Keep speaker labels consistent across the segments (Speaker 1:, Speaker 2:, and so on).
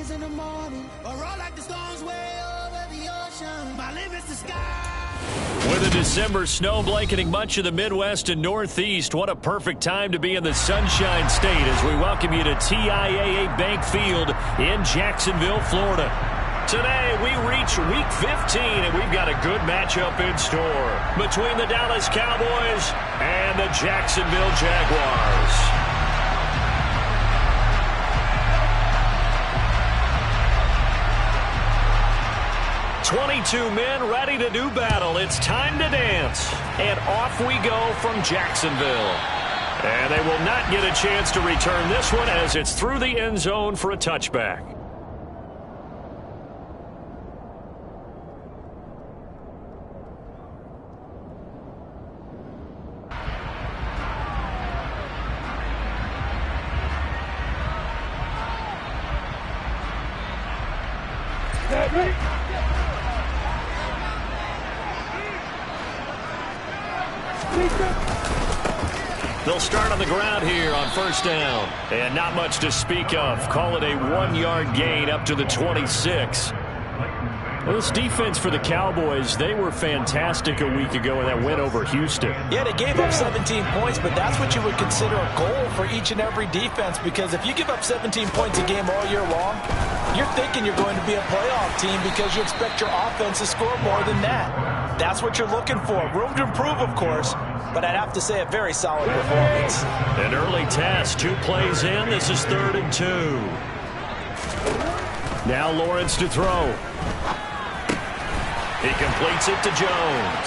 Speaker 1: is in the morning, or roll like the storms way over the ocean. My limit's the sky.
Speaker 2: With a December snow blanketing much of the Midwest and Northeast, what a perfect time to be in the Sunshine State as we welcome you to TIAA Bank Field in Jacksonville, Florida. Today, we reach Week 15, and we've got a good matchup in store between the Dallas Cowboys and the Jacksonville Jaguars. 22 men ready to do battle. It's time to dance. And off we go from Jacksonville. And they will not get a chance to return this one as it's through the end zone for a touchback. They'll start on the ground here on first down. And not much to speak of. Call it a 1-yard gain up to the 26. Well, this defense for the Cowboys, they were fantastic a week ago in that win over Houston.
Speaker 3: Yeah, they gave up 17 points, but that's what you would consider a goal for each and every defense, because if you give up 17 points a game all year long, you're thinking you're going to be a playoff team because you expect your offense to score more than that. That's what you're looking for. Room to improve, of course, but I'd have to say a very solid performance.
Speaker 2: An early test, 2 plays in. This is 3rd and 2. Now Lawrence to throw. He completes it to Jones.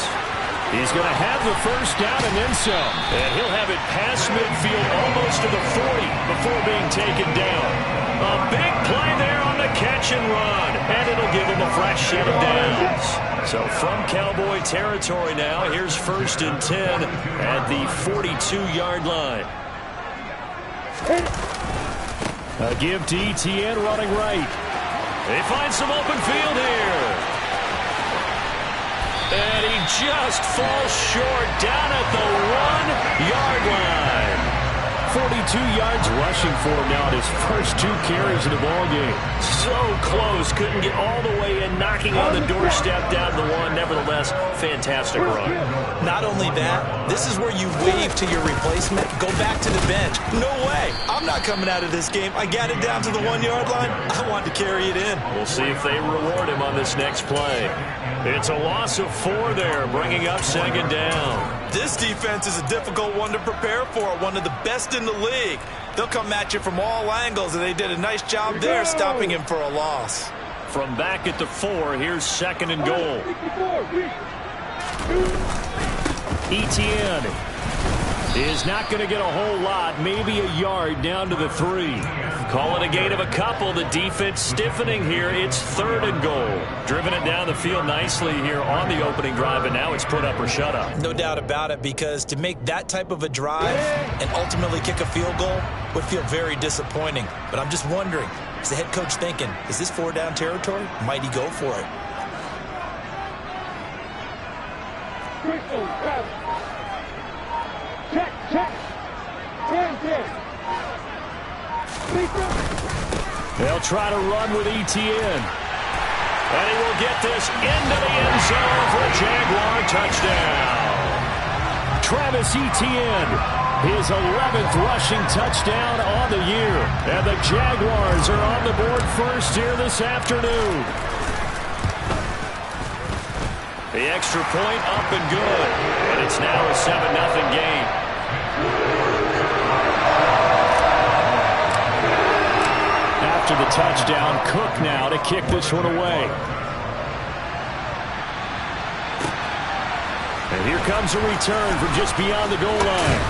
Speaker 2: He's going to have the first down and then some. And he'll have it past midfield almost to the 40 before being taken down. A big play there on the catch and run. And it'll give him a fresh set of downs. So from Cowboy territory now, here's 1st and 10 at the 42-yard line. A give to Etienne running right. They find some open field here. And he just falls short down at the 1-yard line. 42 yards rushing for him now at his first 2 carries of the ballgame. So close, couldn't get all the way in, knocking on the doorstep down to the 1. Nevertheless, fantastic run.
Speaker 3: Not only that, this is where you wave to your replacement, go back to the bench. No way, I'm not coming out of this game. I got it down to the 1-yard line. I want to carry it in.
Speaker 2: We'll see if they reward him on this next play. It's a loss of 4 there, bringing up 2nd down.
Speaker 3: This defense is a difficult one to prepare for, one of the best in the league. They'll come at you from all angles, and they did a nice job there stopping him for a loss.
Speaker 2: From back at the 4, here's 2nd and goal. Etienne is not going to get a whole lot, maybe a yard down to the 3. Call it a gain of a couple. The defense stiffening here. It's 3rd and goal. Driven it down the field nicely here on the opening drive, and now it's put up or shut up.
Speaker 3: No doubt about it, because to make that type of a drive and ultimately kick a field goal would feel very disappointing. But I'm just wondering, is the head coach thinking, is this 4-down territory? Might he go for it?
Speaker 2: They'll try to run with Etienne. And he will get this into the end zone for a Jaguar touchdown. Travis Etienne, his 11th rushing touchdown on the year. And the Jaguars are on the board first here this afternoon. The extra point up and good. And it's now a 7-0 game. After the touchdown, Cook now to kick this one away. And here comes a return from just beyond the goal line.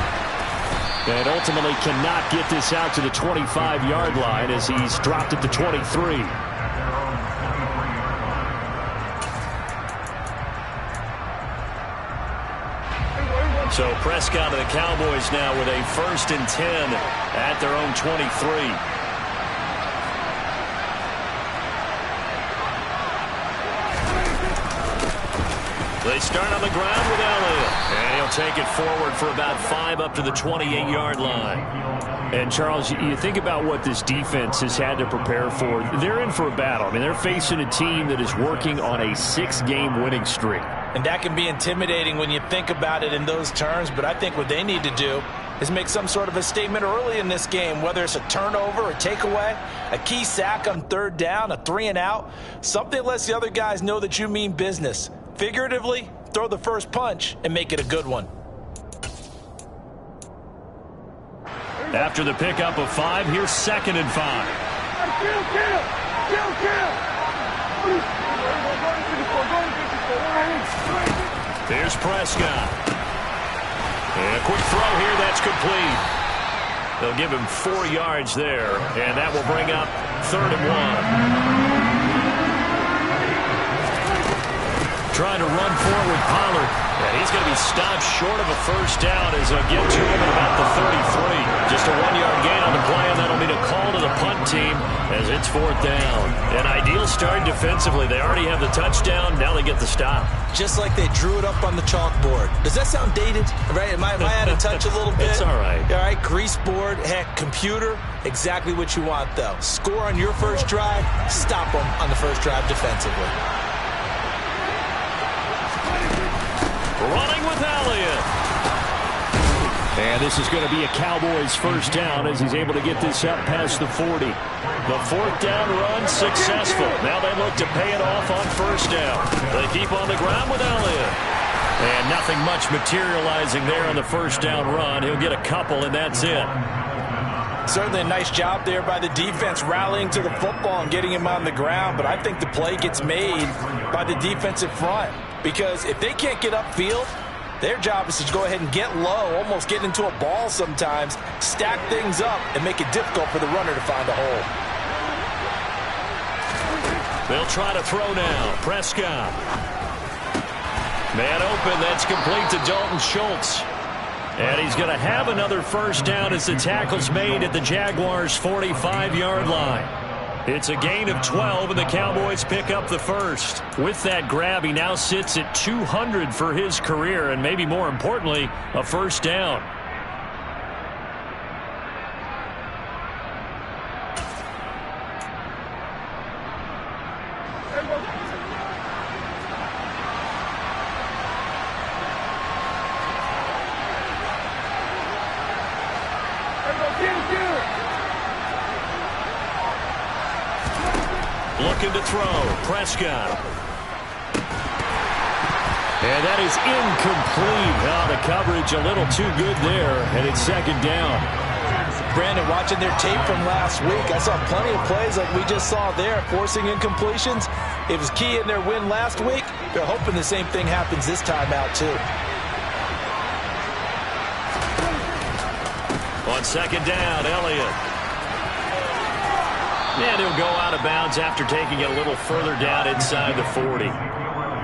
Speaker 2: And ultimately cannot get this out to the 25-yard line as he's dropped at the 23. So Prescott and the Cowboys now with a 1st and 10 at their own 23. They start on the ground with Elliott. And he'll take it forward for about 5 up to the 28-yard line. And, Charles, you think about what this defense has had to prepare for. They're in for a battle. I mean, they're facing a team that is working on a 6-game winning streak.
Speaker 3: And that can be intimidating when you think about it in those terms. But I think what they need to do is make some sort of a statement early in this game, whether it's a turnover, a takeaway, a key sack on 3rd down, a 3-and-out. Something lets the other guys know that you mean business. Figuratively, throw the first punch and make it a good one.
Speaker 2: After the pickup of 5, here's 2nd and 5. Here's Prescott. And a quick throw here, that's complete. They'll give him 4 yards there, and that will bring up 3rd and 1. Trying to run forward with Pollard. And he's going to be stopped short of a first down as they'll get to him at about the 33. Just a 1-yard gain on the play, and that'll mean a call to the punt team as it's 4th down. An ideal start defensively. They already have the touchdown. Now they get the stop.
Speaker 3: Just like they drew it up on the chalkboard. Does that sound dated? Right? Am I out of touch a little bit?
Speaker 2: It's all right.
Speaker 3: All right, grease board, heck, computer, exactly what you want, though. Score on your first drive, stop them on the first drive defensively.
Speaker 2: Running with Elliott. And this is going to be a Cowboys first down as he's able to get this up past the 40. The 4th down run successful. Now they look to pay it off on first down. They keep on the ground with Elliott. And nothing much materializing there on the first down run. He'll get a couple, and that's it.
Speaker 3: Certainly a nice job there by the defense rallying to the football and getting him on the ground. But I think the play gets made by the defensive front. Because if they can't get upfield, their job is to go ahead and get low, almost get into a ball sometimes, stack things up, and make it difficult for the runner to find a hole.
Speaker 2: They'll try to throw now. Prescott. Man open, that's complete to Dalton Schultz. And he's going to have another first down as the tackle's made at the Jaguars' 45-yard line. It's a gain of 12, and the Cowboys pick up the first. With that grab, he now sits at 200 for his career, and maybe more importantly, a first down. Looking to throw. Prescott. And that is incomplete. Oh, the coverage a little too good there, and it's 2nd down.
Speaker 3: Brandon, watching their tape from last week, I saw plenty of plays like we just saw there, forcing incompletions. It was key in their win last week. They're hoping the same thing happens this time out, too.
Speaker 2: On 2nd down, Elliott. And he'll go out of bounds after taking it a little further down inside the 40.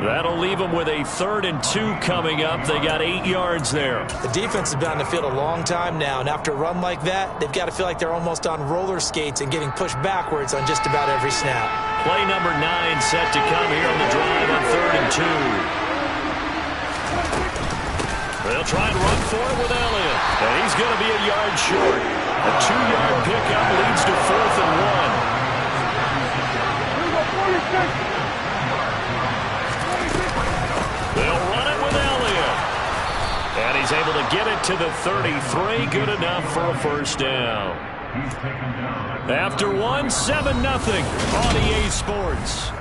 Speaker 2: That'll leave them with a 3rd and 2 coming up. They got 8 yards there.
Speaker 3: The defense has been on the field a long time now, and after a run like that, they've got to feel like they're almost on roller skates and getting pushed backwards on just about every snap.
Speaker 2: Play number 9 set to come here on the drive on 3rd and 2. They'll try and run for it with Elliott. And he's going to be a yard short. A 2-yard pickup leads to 4th and 1. They'll run it with Elliott. And he's able to get it to the 33. Good enough for a first down. After 1, 7-0 on EA Sports.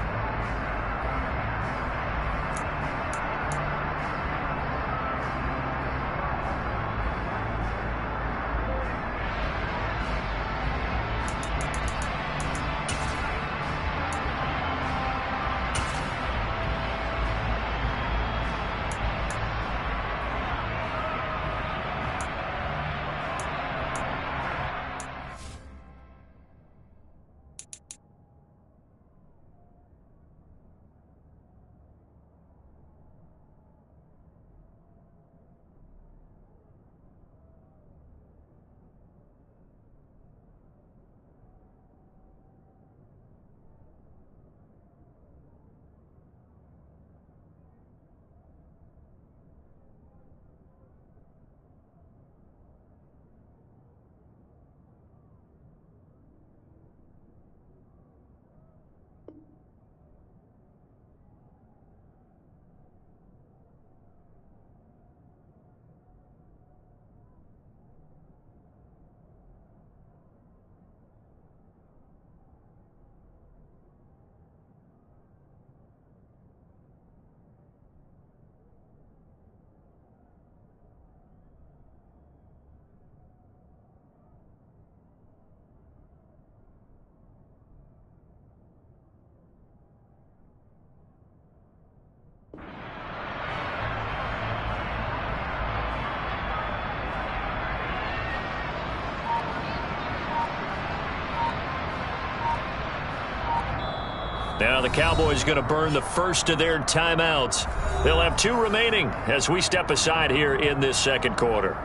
Speaker 2: Now the Cowboys going to burn the first of their timeouts. They'll have 2 remaining as we step aside here in this second quarter.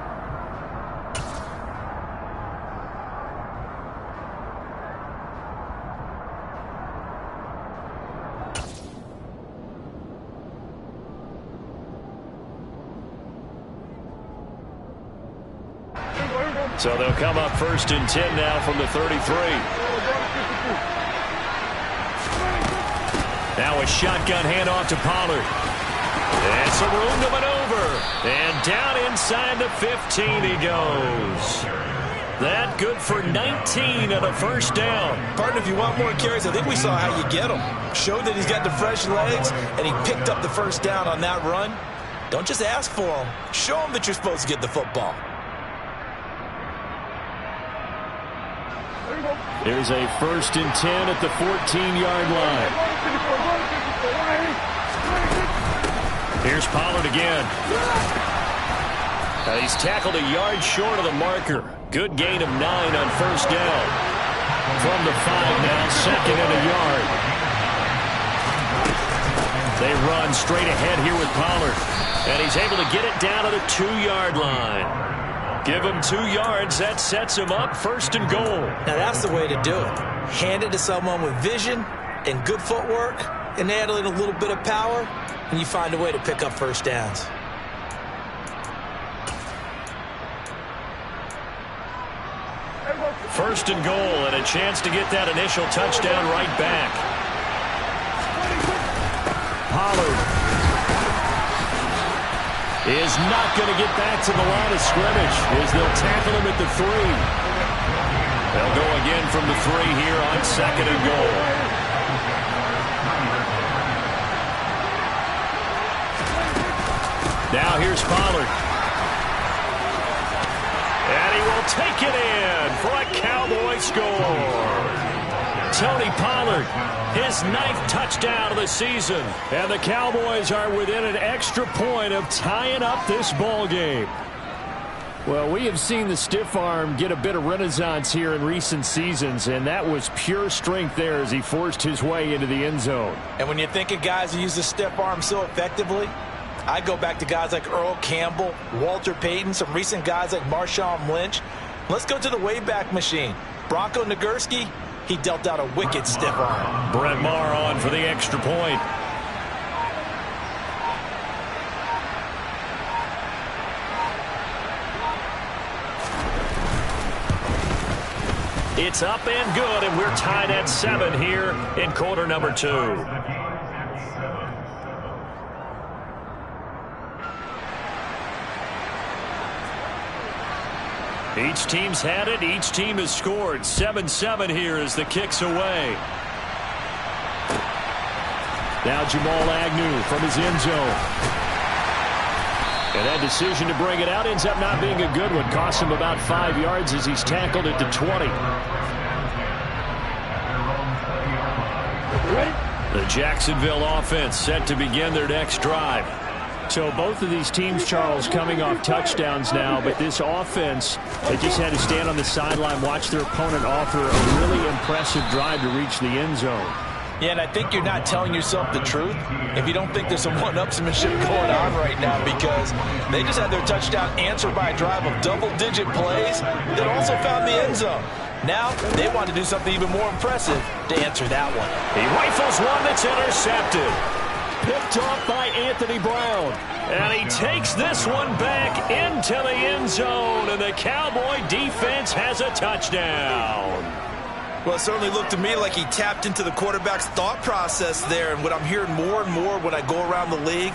Speaker 2: So they'll come up 1st and 10 now from the 33. Now a shotgun handoff to Pollard. And some room to maneuver. And down inside the 15 he goes. That good for 19 and a first down.
Speaker 3: Partner, if you want more carries, I think we saw how you get him. Showed that he's got the fresh legs, and he picked up the first down on that run. Don't just ask for him. Show him that you're supposed to get the football.
Speaker 2: There's a 1st and 10 at the 14-yard line. Here's Pollard again. Now he's tackled a yard short of the marker. Good gain of 9 on first down. From the 5 now, 2nd and a yard. They run straight ahead here with Pollard. And he's able to get it down to the 2-yard line. Give him 2 yards. That sets him up 1st and goal.
Speaker 3: Now that's the way to do it. Hand it to someone with vision and good footwork and add in a little bit of power, and you find a way to pick up first downs.
Speaker 2: First and goal, and a chance to get that initial touchdown right back. Pollard is not going to get back to the line of scrimmage as they'll tackle him at the 3. They'll go again from the 3 here on 2nd and goal. Now here's Pollard. And he will take it in for a Cowboy score. Tony Pollard, his 9th touchdown of the season. And the Cowboys are within an extra point of tying up this ball game. Well, we have seen the stiff arm get a bit of renaissance here in recent seasons, and that was pure strength there as he forced his way into the end zone.
Speaker 3: And when you think of guys who use the stiff arm so effectively, I go back to guys like Earl Campbell, Walter Payton, some recent guys like Marshawn Lynch. Let's go to the Wayback Machine. Bronco Nagurski, he dealt out a wicked stiff arm.
Speaker 2: Brett Maher on for the extra point. It's up and good, and we're tied at 7 here in quarter number 2. Each team's had it. Each team has scored. 7-7 here as the kick's away. Now Jamal Agnew from his end zone. And that decision to bring it out ends up not being a good one. Costs him about 5 yards as he's tackled at the 20. The Jacksonville offense set to begin their next drive. So both of these teams, Charles, coming off touchdowns now, but this offense, they just had to stand on the sideline, watch their opponent offer a really impressive drive to reach the end zone.
Speaker 3: Yeah, and I think you're not telling yourself the truth if you don't think there's some one-upsmanship going on right now, because they just had their touchdown answered by a drive of double-digit plays that also found the end zone. Now they want to do something even more impressive to answer that one.
Speaker 2: He rifles one that's intercepted. Picked off by Anthony Brown. And he takes this one back into the end zone, and the Cowboy defense has a touchdown.
Speaker 3: Well, it certainly looked to me like he tapped into the quarterback's thought process there. And what I'm hearing more and more when I go around the league,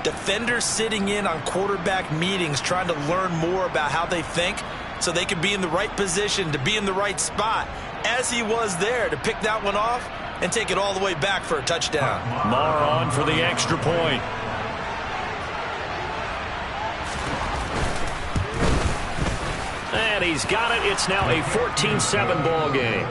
Speaker 3: defenders sitting in on quarterback meetings trying to learn more about how they think so they can be in the right position to be in the right spot, as he was there to pick that one off and take it all the way back for a touchdown.
Speaker 2: Maher on for the extra point. And he's got it. It's now a 14-7 ball game.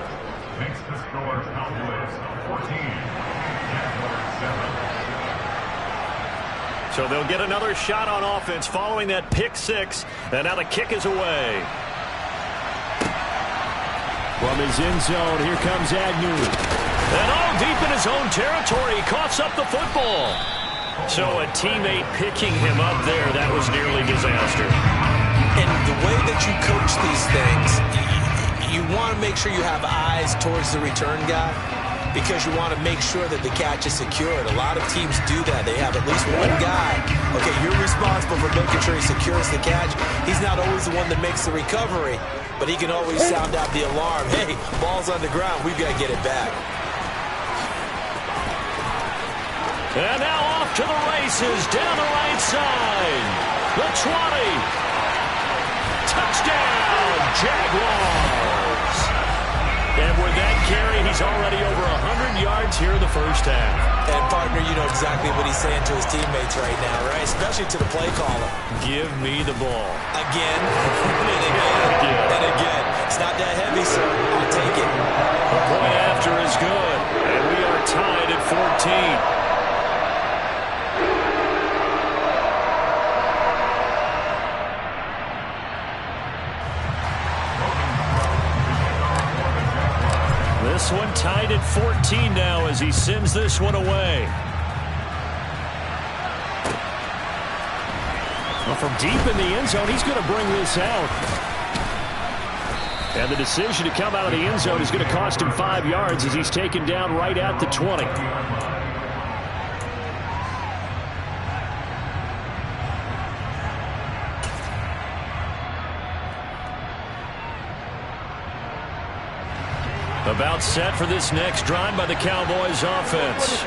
Speaker 2: So they'll get another shot on offense following that pick 6. And now the kick is away. From his end zone, here comes Agnew. And down deep in his own territory. He coughs up the football. So a teammate picking him up there, that was nearly disaster.
Speaker 3: And the way that you coach these things, you want to make sure you have eyes towards the return guy because you want to make sure that the catch is secured. A lot of teams do that. They have at least one guy. Okay, you're responsible for making sure he secures the catch. He's not always the one that makes the recovery, but he can always sound out the alarm. Hey, ball's on the ground. We've got to get it back.
Speaker 2: And now off to the races, down the right side. The 20. Touchdown, Jaguars. And with that carry, he's already over 100 yards here in the first half.
Speaker 3: And, partner, you know exactly what he's saying to his teammates right now, right? Especially to the play caller.
Speaker 2: Give me the ball.
Speaker 3: Again, and again, and again. It's not that heavy, sir. I'll take it.
Speaker 2: The point after is good. And we are tied at 14. This one tied at 14 now as he sends this one away. Well, from deep in the end zone, he's going to bring this out. And the decision to come out of the end zone is going to cost him 5 yards as he's taken down right at the 20. About set for this next drive by the Cowboys offense.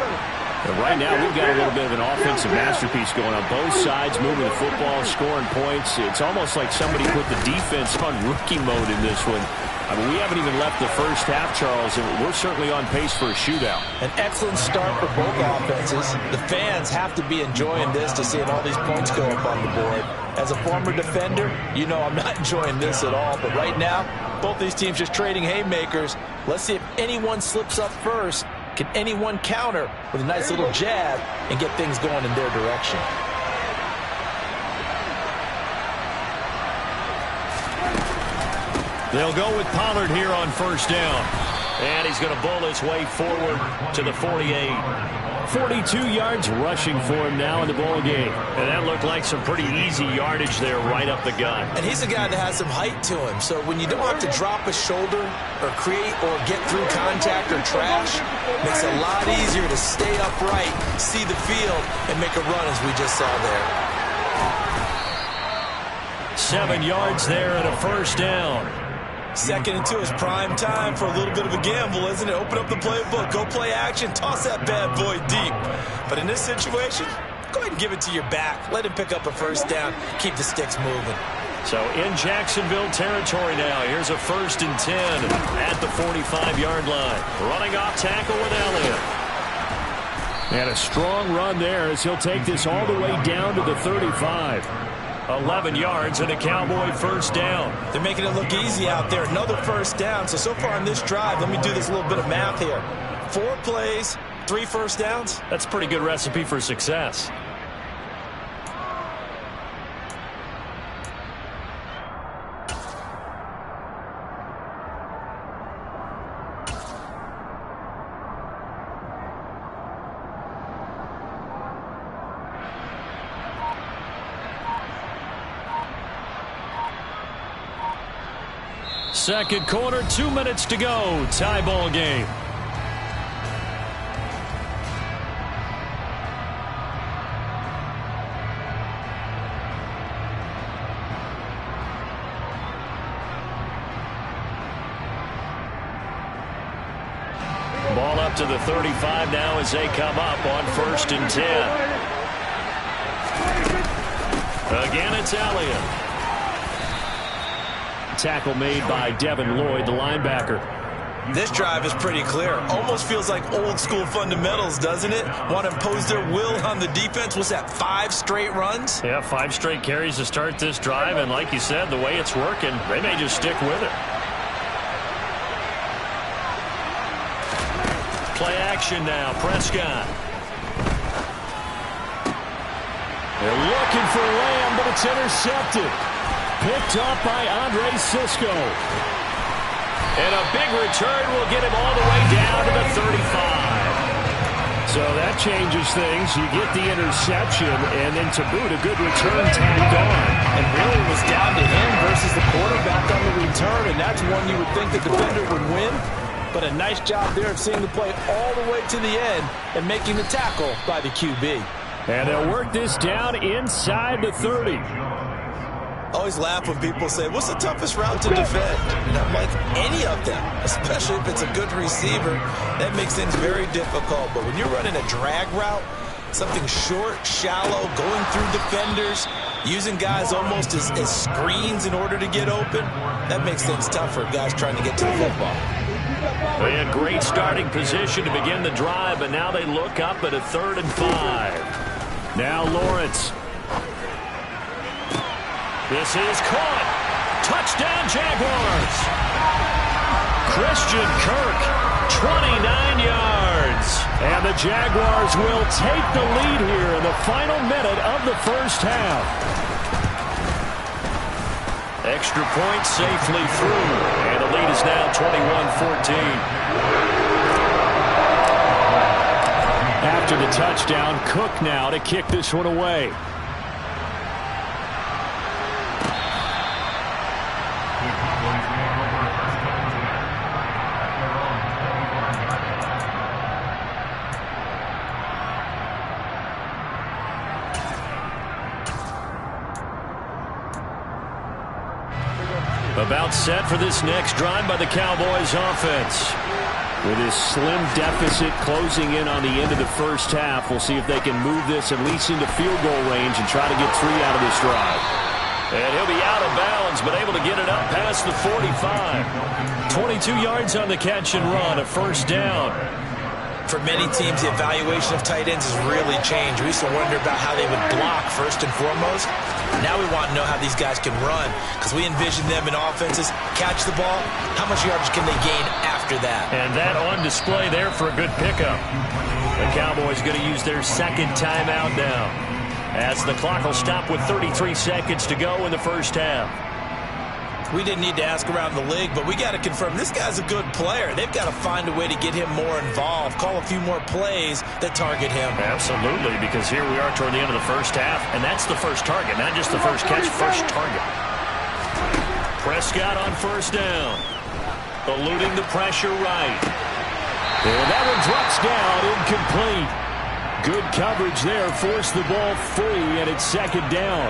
Speaker 2: And right now, we've got a little bit of an offensive masterpiece going on. Both sides moving the football, scoring points. It's almost like somebody put the defense on rookie mode in this one. I mean, we haven't even left the first half, Charles, and we're certainly on pace for a shootout.
Speaker 3: An excellent start for both offenses. The fans have to be enjoying this to seeing all these points go up on the board. As a former defender, you know I'm not enjoying this at all. But right now, both these teams just trading haymakers. Let's see if anyone slips up first. Can anyone counter with a nice little jab and get things going in their direction?
Speaker 2: They'll go with Pollard here on first down. And he's going to bowl his way forward to the 48. 42 yards rushing for him now in the ball game. And that looked like some pretty easy yardage there right up the gut.
Speaker 3: And he's a guy that has some height to him. So when you don't have to drop a shoulder or create or get through contact or trash, makes it a lot easier to stay upright, see the field, and make a run as we just saw there.
Speaker 2: 7 yards there and a first down.
Speaker 3: Second and 2 is prime time for a little bit of a gamble, isn't it? Open up the playbook, go play action, toss that bad boy deep. But in this situation, go ahead and give it to your back. Let him pick up a first down. Keep the sticks moving.
Speaker 2: So in Jacksonville territory now. Here's a 1st and 10 at the 45-yard line. Running off tackle with Elliott. And a strong run there as he'll take this all the way down to the 35. 11 yards and a Cowboy first down.
Speaker 3: They're making it look easy out there. Another first down. So far on this drive, let me do this little bit of math here. 4 plays, 3 first downs.
Speaker 2: That's a pretty good recipe for success. Second quarter, 2 minutes to go. Tie ball game. Ball up to the 35 now as they come up on 1st and 10. Again, it's Elliott. Tackle made by Devin Lloyd, the linebacker.
Speaker 3: This drive is pretty clear. Almost feels like old school fundamentals, doesn't it? Want to impose their will on the defense. What's that, 5 straight runs?
Speaker 2: Yeah, 5 straight carries to start this drive. And like you said, the way it's working, they may just stick with it. Play action now. Prescott. They're looking for Lamb, but it's intercepted. Picked up by Andre Sisco. And a big return will get him all the way down to the 35. changes things. You get the interception, and then to boot, a good return tacked on.
Speaker 3: And really it was down to him versus the quarterback on the return, and that's one you would think the defender would win. But a nice job there of seeing the play all the way to the end and making the tackle by the QB.
Speaker 2: And they'll work this down inside the 30.
Speaker 3: Always laugh when people say, what's the toughest route to defend? And I'm like, any of them, especially if it's a good receiver. That makes things very difficult. But when you're running a drag route, something short, shallow, going through defenders, using guys almost as screens in order to get open, that makes things tough for guys trying to get to the football.
Speaker 2: They had great starting position to begin the drive, but now they look up at a 3rd and 5. Now Lawrence. This is caught. Touchdown, Jaguars. Christian Kirk, 29 yards. And the Jaguars will take the lead here in the final minute of the first half. Extra point safely through. And the lead is now 21-14. After the touchdown, Cook now to kick this one away. About set for this next drive by the Cowboys offense. With his slim deficit closing in on the end of the first half, we'll see if they can move this at least into field goal range and try to get 3 out of this drive. And he'll be out of bounds, but able to get it up past the 45. 22 yards on the catch and run, a first down.
Speaker 3: For many teams, the evaluation of tight ends has really changed. We used to wonder about how they would block first and foremost. Now we want to know how these guys can run, because we envision them in offenses catch the ball. How much yardage can they gain after that?
Speaker 2: And that on display there for a good pickup. The Cowboys going to use their second timeout now, as the clock will stop with 33 seconds to go in the first half.
Speaker 3: We didn't need to ask around the league, but we got to confirm this guy's a good player. They've got to find a way to get him more involved, call a few more plays that target him.
Speaker 2: Absolutely, because here we are toward the end of the first half, and that's the first target, not just the first catch, first target. Prescott on first down, eluding the pressure right. And that one drops down, incomplete. Good coverage there, forced the ball free, and it's second down.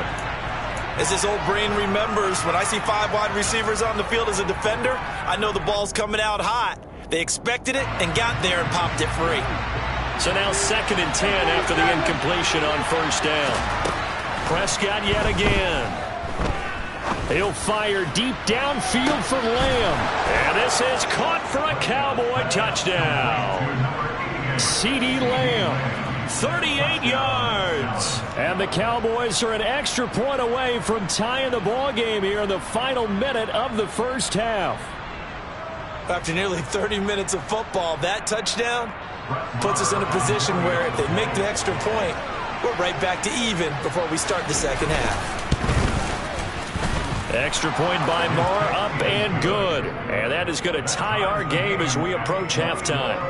Speaker 3: As this old brain remembers, when I see 5 wide receivers on the field as a defender, I know the ball's coming out hot. They expected it and got there and popped it free.
Speaker 2: So now 2nd and 10 after the incompletion on first down. Prescott yet again. He'll fire deep downfield for Lamb. And this is caught for a Cowboy touchdown. CeeDee Lamb. 38 yards. And the Cowboys are an extra point away from tying the ball game here in the final minute of the first half.
Speaker 3: After nearly 30 minutes of football, that touchdown puts us in a position where if they make the extra point, we're right back to even before we start the second half.
Speaker 2: Extra point by Marr, up and good. And that is going to tie our game as we approach halftime.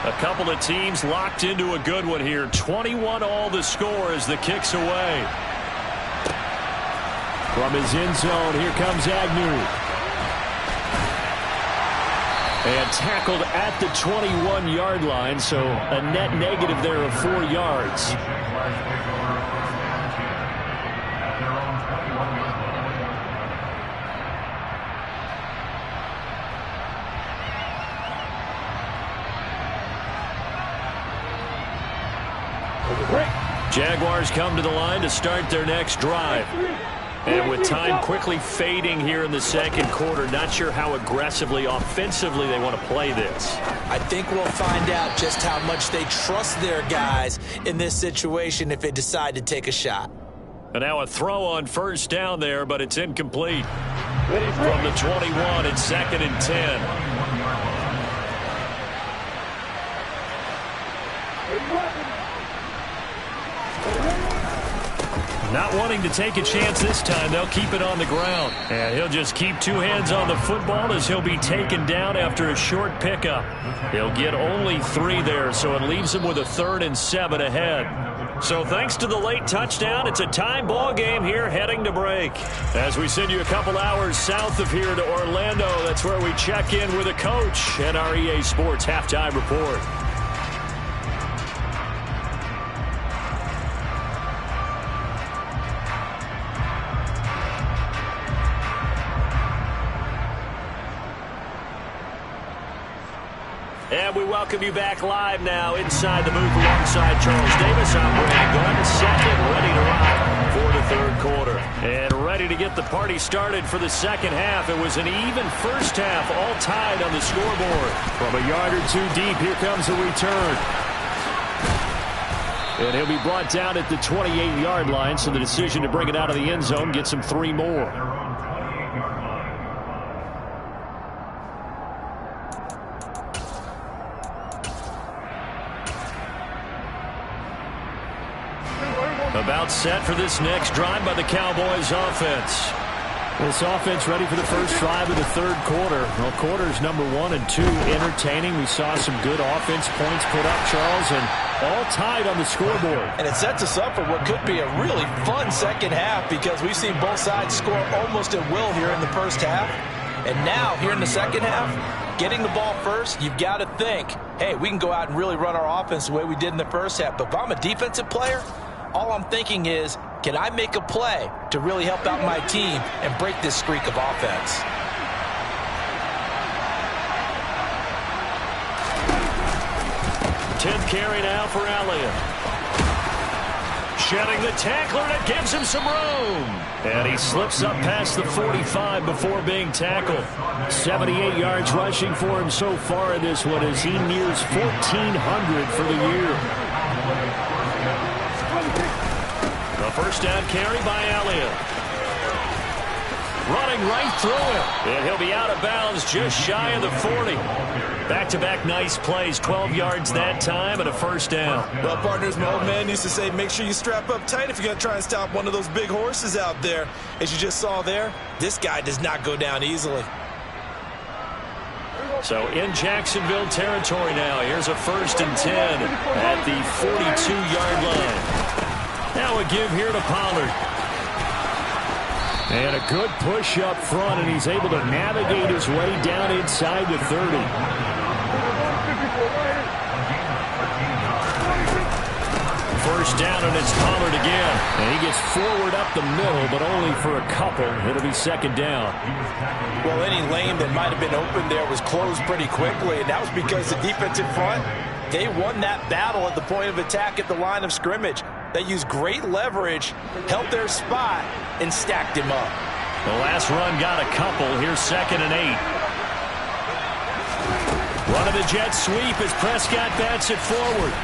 Speaker 2: A couple of teams locked into a good one here. 21-all the score as the kick's away. From his end zone, here comes Agnew. And tackled at the 21-yard line, so a net negative there of 4 yards. Jaguars come to the line to start their next drive. And with time quickly fading here in the second quarter, not sure how aggressively, offensively they want to play this.
Speaker 3: I think we'll find out just how much they trust their guys in this situation if they decide to take a shot.
Speaker 2: And now a throw on first down there, but it's incomplete. From the 21, it's 2nd and 10. Not wanting to take a chance this time, they'll keep it on the ground. And he'll just keep two hands on the football as he'll be taken down after a short pickup. He'll get only 3 there, so it leaves him with a 3rd and 7 ahead. So thanks to the late touchdown, it's a time ball game here heading to break. As we send you a couple hours south of here to Orlando, that's where we check in with a coach and our EA Sports Halftime Report. And we welcome you back live now inside the booth alongside Charles Davis. I'm Brandon Glenn, second, ready to rock for the 3rd quarter. And ready to get the party started for the 2nd half. It was an even first half, all tied on the scoreboard. From a yard or 2 deep, here comes the return. And he'll be brought down at the 28-yard line, so the decision to bring it out of the end zone gets him 3 more. About set for this next drive by the Cowboys offense. This offense ready for the first drive of the 3rd quarter. Well, quarters number 1 and 2 entertaining. We saw some good offense points put up, Charles, and all tied on the scoreboard. And it sets us up for what could be a really fun 2nd half because we've seen both sides score almost at will here in the first half. And now, here in the 2nd half, getting the ball first, you've got to think, hey, we can go out and really run our offense the way we did in the first half. But if I'm a defensive player, all I'm thinking is, can I make a play to really help out my team and break this streak of offense? Tenth carry now for Elliott. Shedding the tackler, and it gives him some room. And he slips up past the 45 before being tackled. 78 yards rushing for him so far in this one as he nears 1,400 for the year. The first down carry by Elliott. Running right through it. And he'll be out of bounds just shy of the 40. Back-to-back nice plays, 12 yards that time and a first down.
Speaker 4: Well, partners, my old man used to say, make sure you strap up tight if you're going to try and stop one of those big horses out there. As you just saw there, this guy does not go down easily.
Speaker 2: So in Jacksonville territory now, here's a 1st and 10 at the 42-yard line. Now a give here to Pollard. And a good push up front, and he's able to navigate his way down inside the 30. First down, and it's Pollard again. And he gets forward up the middle, but only for a couple. It'll be 2nd down.
Speaker 3: Well, any lane that might have been open there was closed pretty quickly, and that was because the defensive front, they won that battle at the point of attack at the line of scrimmage. They used great leverage, held their spot, and stacked him up.
Speaker 2: The last run got a couple. Here's 2nd and 8. Running the jet sweep as Prescott bats it forward.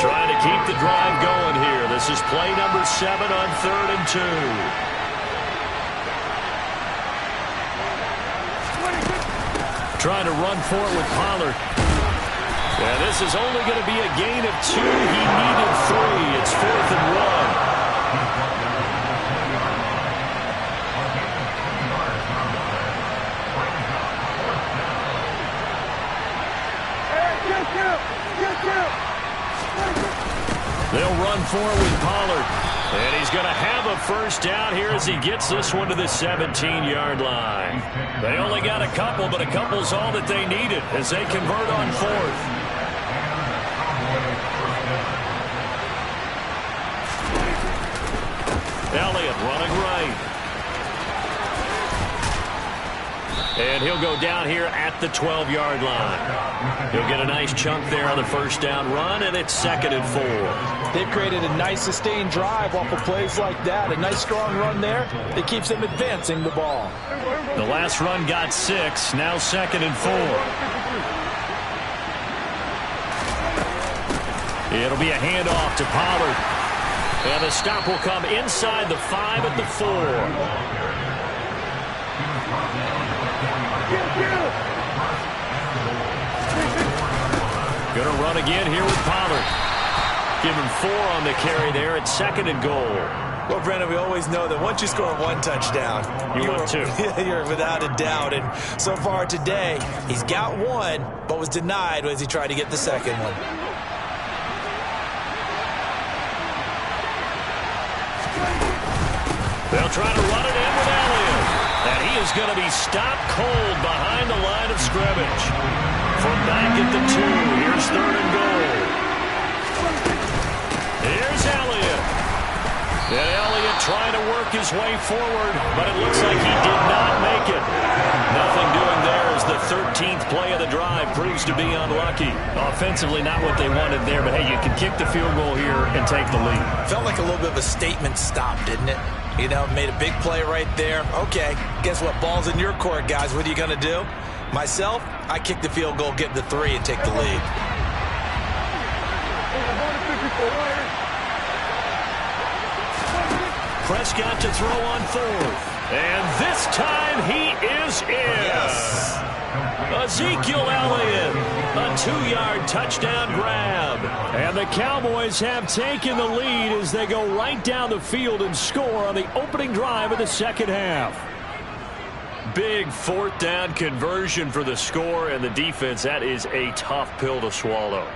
Speaker 2: Trying to keep the drive going here. This is play number 7 on 3rd and 2. Trying to run for it with Pollard. Yeah, this is only going to be a gain of 2. He needed 3. It's 4th and 1. They'll run for it with Pollard. And he's going to have a first down here as he gets this one to the 17-yard line. They only got a couple, but a couple's all that they needed as they convert on 4th. Elliott running right. And he'll go down here at the 12-yard line. He'll get a nice chunk there on the first down run, and it's 2nd and 4.
Speaker 3: They've created a nice sustained drive off of plays like that. A nice strong run there that keeps them advancing the ball.
Speaker 2: The last run got 6, now 2nd and 4. It'll be a handoff to Pollard. And the stop will come inside the 5 at the 4. Going to run again here with Pollard. Give him 4 on the carry there at 2nd and goal.
Speaker 4: Well, Brandon, we always know that once you score 1 touchdown,
Speaker 2: you want 2.
Speaker 4: You're without a doubt. And so far today, he's got 1, but was denied as he tried to get the second one.
Speaker 2: They'll try to run it in with Elliott. And he is going to be stopped cold behind the line of scrimmage. From back at the 2, here's 3rd and goal. Here's Elliott. And Elliott trying to work his way forward, but it looks like he did not make it. Nothing doing there as the 13th play of the drive proves to be unlucky. Offensively, not what they wanted there, but hey, you can kick the field goal here and take the lead.
Speaker 3: Felt like a little bit of a statement stop, didn't it? You know, made a big play right there. Okay, guess what? Ball's in your court, guys. What are you going to do? Myself, I kick the field goal, get the 3, and take the lead.
Speaker 2: Prescott to throw on 4th. And this time he is in.
Speaker 3: Yes.
Speaker 2: Ezekiel Elliott, a 2-yard touchdown grab. And the Cowboys have taken the lead as they go right down the field and score on the opening drive of the second half. Big 4th down conversion for the score, and the defense, that is a tough pill to swallow.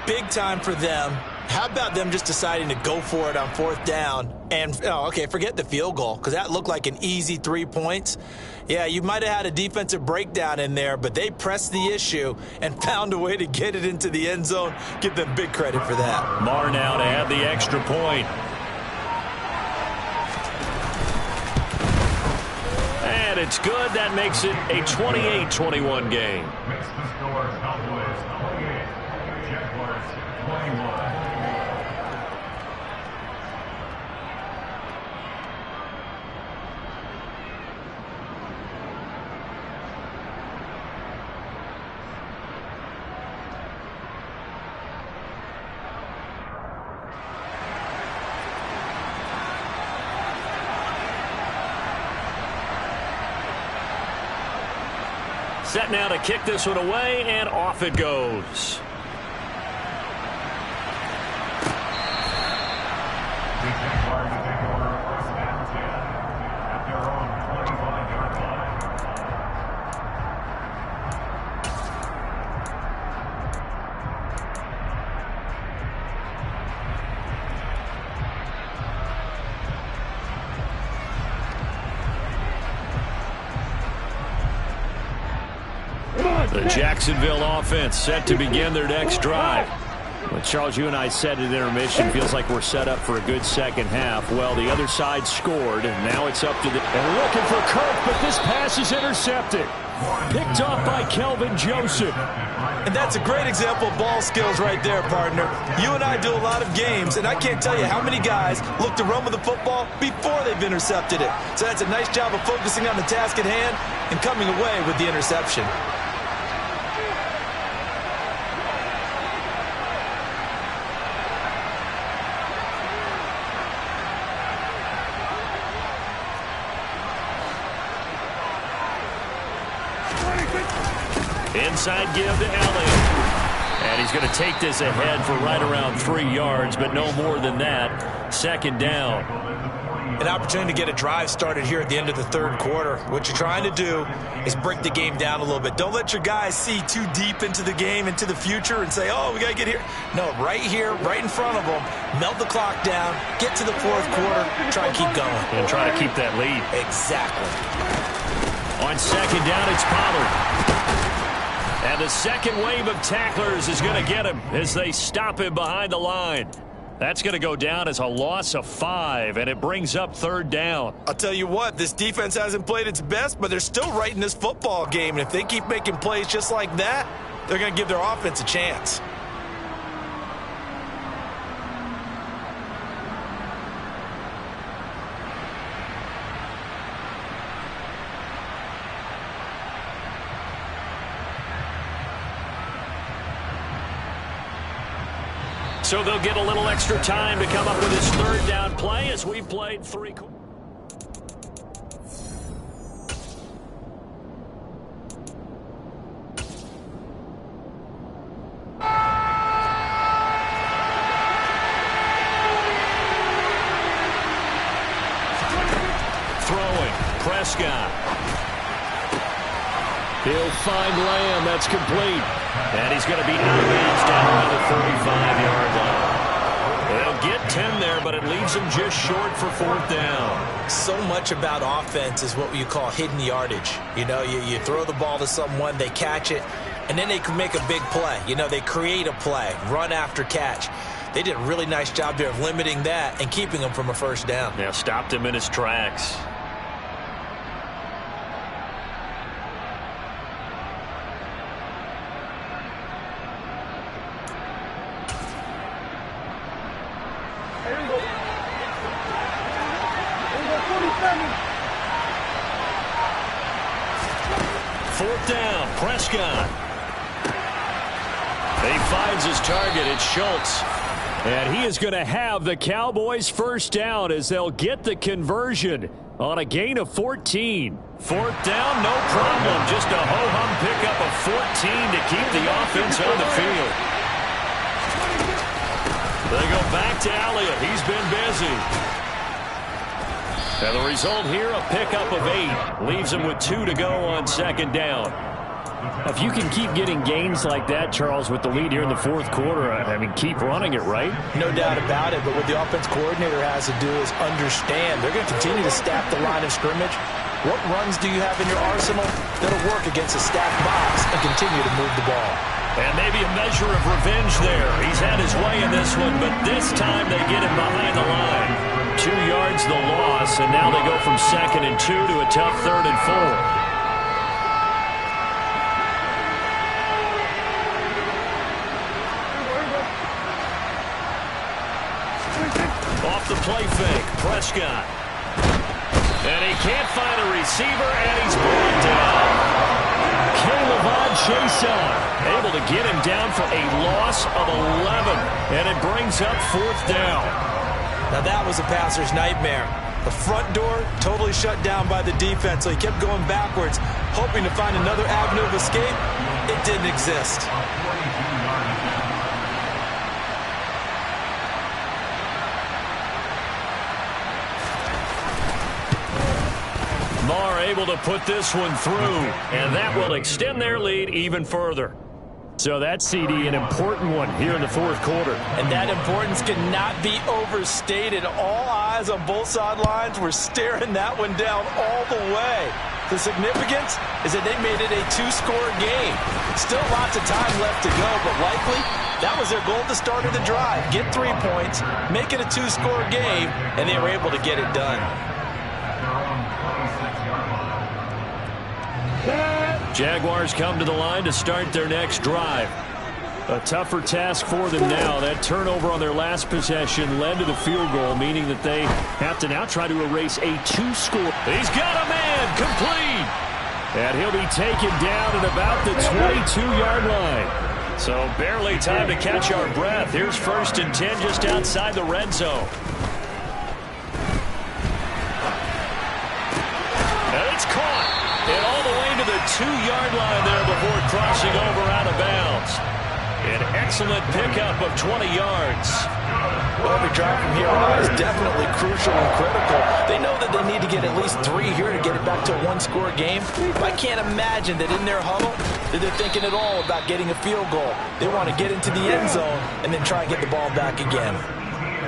Speaker 3: Big time for them. How about them just deciding to go for it on 4th down? And, okay, forget the field goal, because that looked like an easy 3 points. Yeah, you might have had a defensive breakdown in there, but they pressed the issue and found a way to get it into the end zone. Give them big credit for that.
Speaker 2: Marr now to add the extra point. And it's good. That makes it a 28-21 game. Set now to kick this one away, and off it goes. The Jacksonville offense set to begin their next drive. Well, Charles, you and I said at intermission, feels like we're set up for a good second half. Well, the other side scored, and now it's up to the... And looking for Kirk, but this pass is intercepted. Picked off by Kelvin Joseph.
Speaker 4: And that's a great example of ball skills right there, partner. You and I do a lot of games, and I can't tell you how many guys look to run with the football before they've intercepted it. So that's a nice job of focusing on the task at hand and coming away with the interception.
Speaker 2: Inside give to Elliott. And he's going to take this ahead for right around 3 yards, but no more than that. Second down.
Speaker 3: An opportunity to get a drive started here at the end of the third quarter. What you're trying to do is break the game down a little bit. Don't let your guys see too deep into the game, into the future, and say, oh, we got to get here. No, right here, right in front of them, melt the clock down, get to the fourth quarter, try and keep going.
Speaker 2: And try to keep that lead.
Speaker 3: Exactly.
Speaker 2: On second down, it's Pollard. And the second wave of tacklers is going to get him as they stop him behind the line. That's going to go down as a loss of 5, and it brings up 3rd down.
Speaker 4: I'll tell you what, this defense hasn't played its best, but they're still right in this football game. And if they keep making plays just like that, they're going to give their offense a chance.
Speaker 2: So they'll get a little extra time to come up with this 3rd down play as we've played 3 quarters. Throwing, Prescott. He'll find Lamb. That's complete. And he's going to be out of bounds down around the 35-yard line. They'll get 10 there, but it leaves them just short for 4th down.
Speaker 3: So much about offense is what you call hidden yardage. You know, you throw the ball to someone, they catch it, and then they can make a big play. You know, they create a play, run after catch. They did a really nice job there of limiting that and keeping him from a 1st down.
Speaker 2: Yeah, stopped him in his tracks. Fourth down, Prescott. He finds his target. It's Schultz. And he is going to have the Cowboys' 1st down as they'll get the conversion on a gain of 14. 4th down, no problem. Just a ho-hum pickup of 14 to keep the offense on the field. They go back to Elliott. He's been busy. And the result here, a pickup of 8. Leaves him with 2 to go on 2nd down.
Speaker 5: If you can keep getting gains like that, Charles, with the lead here in the 4th quarter, I mean, keep running it, right?
Speaker 3: No doubt about it, but what the offense coordinator has to do is understand. They're going to continue to stack the line of scrimmage. What runs do you have in your arsenal that'll work against a stacked box and continue to move the ball?
Speaker 2: And maybe a measure of revenge there. He's had his way in this one, but this time they get him behind the line. 2 yards the loss, and now they go from 2nd and 2 to a tough 3rd and 4. Off the play fake, Prescott. And he can't find a receiver, and he's brought down. Caleb Chason able to get him down for a loss of 11, and it brings up 4th down.
Speaker 3: Now that was a passer's nightmare. The front door totally shut down by the defense, so he kept going backwards, hoping to find another avenue of escape. It didn't exist.
Speaker 2: Marr able to put this one through, and that will extend their lead even further.
Speaker 5: So that's, CD, an important one here in the 4th quarter.
Speaker 3: And that importance cannot be overstated. All eyes on both sidelines were staring that one down all the way. The significance is that they made it a 2-score game. Still lots of time left to go, but likely that was their goal at the start of the drive. Get 3 points, make it a 2-score game, and they were able to get it done.
Speaker 2: Jaguars come to the line to start their next drive. A tougher task for them now. That turnover on their last possession led to the field goal, meaning that they have to now try to erase a 2-score. He's got a man, complete. And he'll be taken down at about the 22-yard line. So barely time to catch our breath. Here's 1st and 10 just outside the red zone. And it's caught. And all the way to the 2-yard line there before crossing over out of bounds. An excellent pickup of 20 yards.
Speaker 3: Well, every drive from here on is definitely crucial and critical. They know that they need to get at least 3 here to get it back to a 1-score game. I can't imagine that in their huddle that they're thinking at all about getting a field goal. They want to get into the end zone and then try and get the ball back again.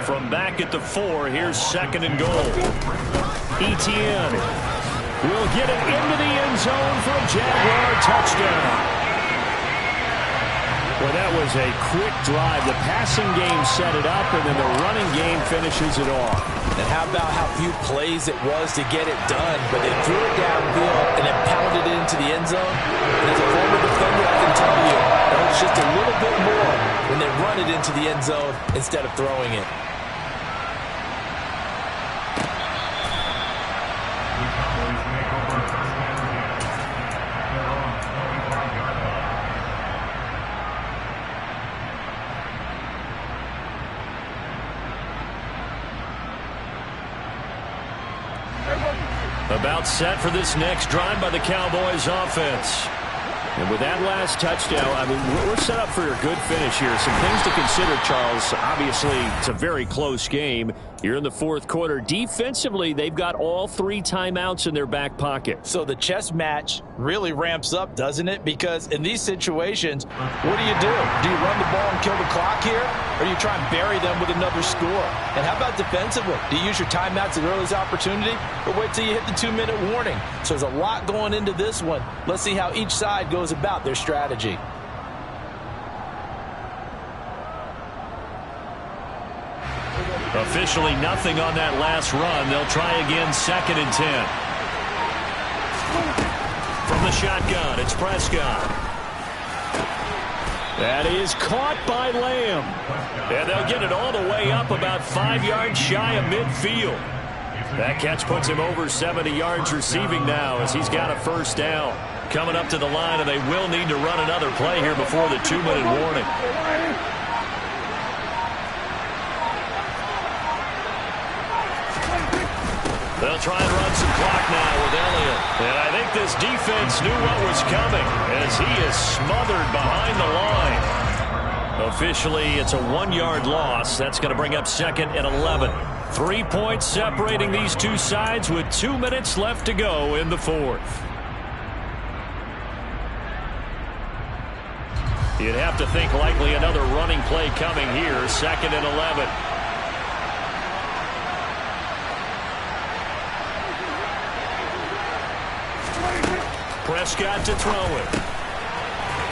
Speaker 2: From back at the 4, here's 2nd and goal. Etienne will get it into the end zone for a Jaguar touchdown. Well, that was a quick drive. The passing game set it up, and then the running game finishes it off.
Speaker 3: And how about how few plays it was to get it done? But they threw it downfield and then pounded it into the end zone. And as a former defender, I can tell you, it hurts just a little bit more when they run it into the end zone instead of throwing it.
Speaker 2: About set for this next drive by the Cowboys offense. And with that last touchdown, I mean, we're set up for a good finish here. Some things to consider, Charles. Obviously, it's a very close game. You're in the fourth quarter. Defensively, they've got all 3 timeouts in their back pocket.
Speaker 3: So the chess match really ramps up, doesn't it? Because in these situations, what do? Do you run the ball and kill the clock here? Or do you try and bury them with another score? And how about defensively? Do you use your timeouts at the earliest opportunity? Or wait till you hit the 2-minute warning? So there's a lot going into this one. Let's see how each side goes about their strategy.
Speaker 2: Officially nothing on that last run. They'll try again, 2nd and 10. From the shotgun, it's Prescott. That is caught by Lamb. And they'll get it all the way up about 5 yards shy of midfield. That catch puts him over 70 yards receiving now as he's got a first down. Coming up to the line, and they will need to run another play here before the 2-minute warning. They'll try and run some clock now with Elliott. And I think this defense knew what was coming as he is smothered behind the line. Officially, it's a 1-yard loss. That's going to bring up 2nd and 11. 3 points separating these two sides with 2 minutes left to go in the fourth. You'd have to think likely another running play coming here. 2nd and 11. Prescott to throw it.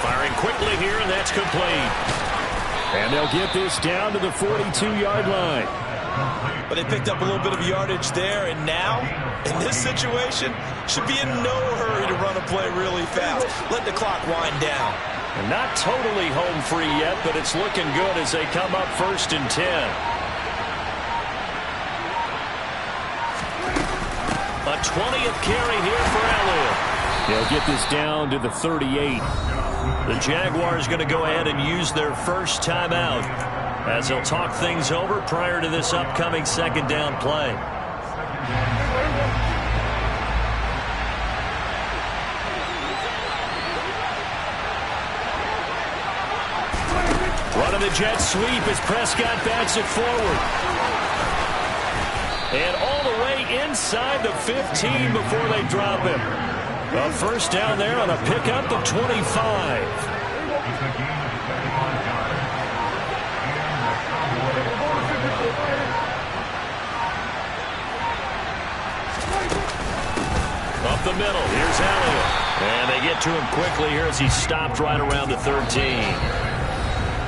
Speaker 2: Firing quickly here, and that's complete. And they'll get this down to the 42-yard line.
Speaker 4: But they picked up a little bit of yardage there, and now, in this situation, should be in no hurry to run a play really fast. Let the clock wind down.
Speaker 2: And not totally home free yet, but it's looking good as they come up 1st and 10. A 20th carry here for Elliott. They'll get this down to the 38. The Jaguars going to go ahead and use their first timeout as they'll talk things over prior to this upcoming 2nd down play. Running the jet sweep as Prescott bats it forward. And all the way inside the 15 before they drop him. A first down there on a pickup of 25. Up the middle, here's Elliott. And they get to him quickly here as he stopped right around the 13.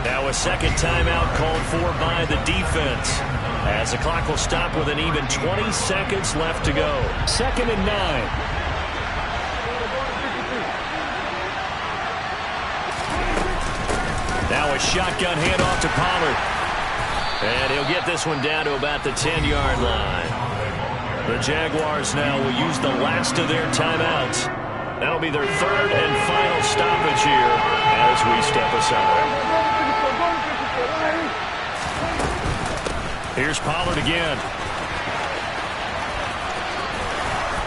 Speaker 2: Now a 2nd timeout called for by the defense, as the clock will stop with an even 20 seconds left to go. 2nd and 9. Now a shotgun handoff to Pollard. And he'll get this one down to about the 10-yard line. The Jaguars now will use the last of their timeouts. That'll be their 3rd and final stoppage here as we step aside. Here's Pollard again.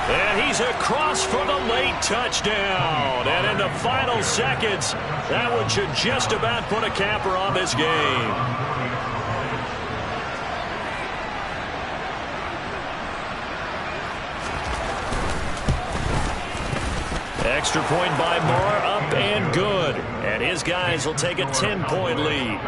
Speaker 2: And he's across for the late touchdown. And in the final seconds, that one should just about put a capper on this game. Extra point by Moore, up and good. And his guys will take a 10-point lead.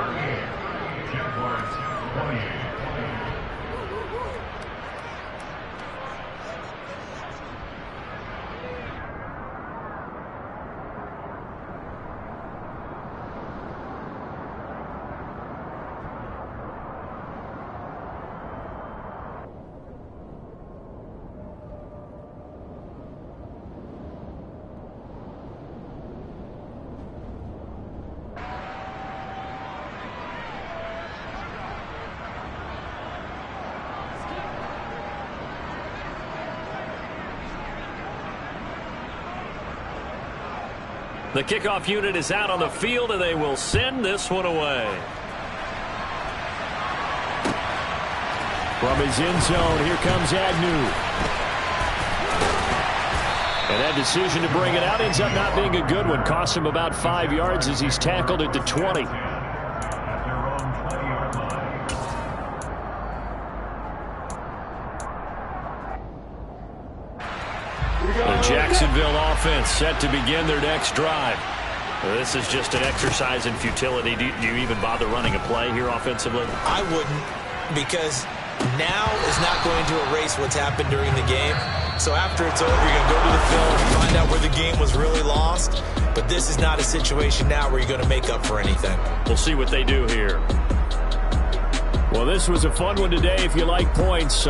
Speaker 2: The kickoff unit is out on the field, and they will send this one away.
Speaker 5: From his end zone, here comes Agnew. And that decision to bring it out ends up not being a good one. Cost him about 5 yards as he's tackled at the 20.
Speaker 2: The Jacksonville offense set to begin their next drive. This is just an exercise in futility. Do you even bother running a play here offensively?
Speaker 3: I wouldn't, because now is not going to erase what's happened during the game. So after it's over, you're going to go to the film, find out where the game was really lost. But this is not a situation now where you're going to make up for anything.
Speaker 2: We'll see what they do here.
Speaker 5: Well, this was a fun one today if you like points.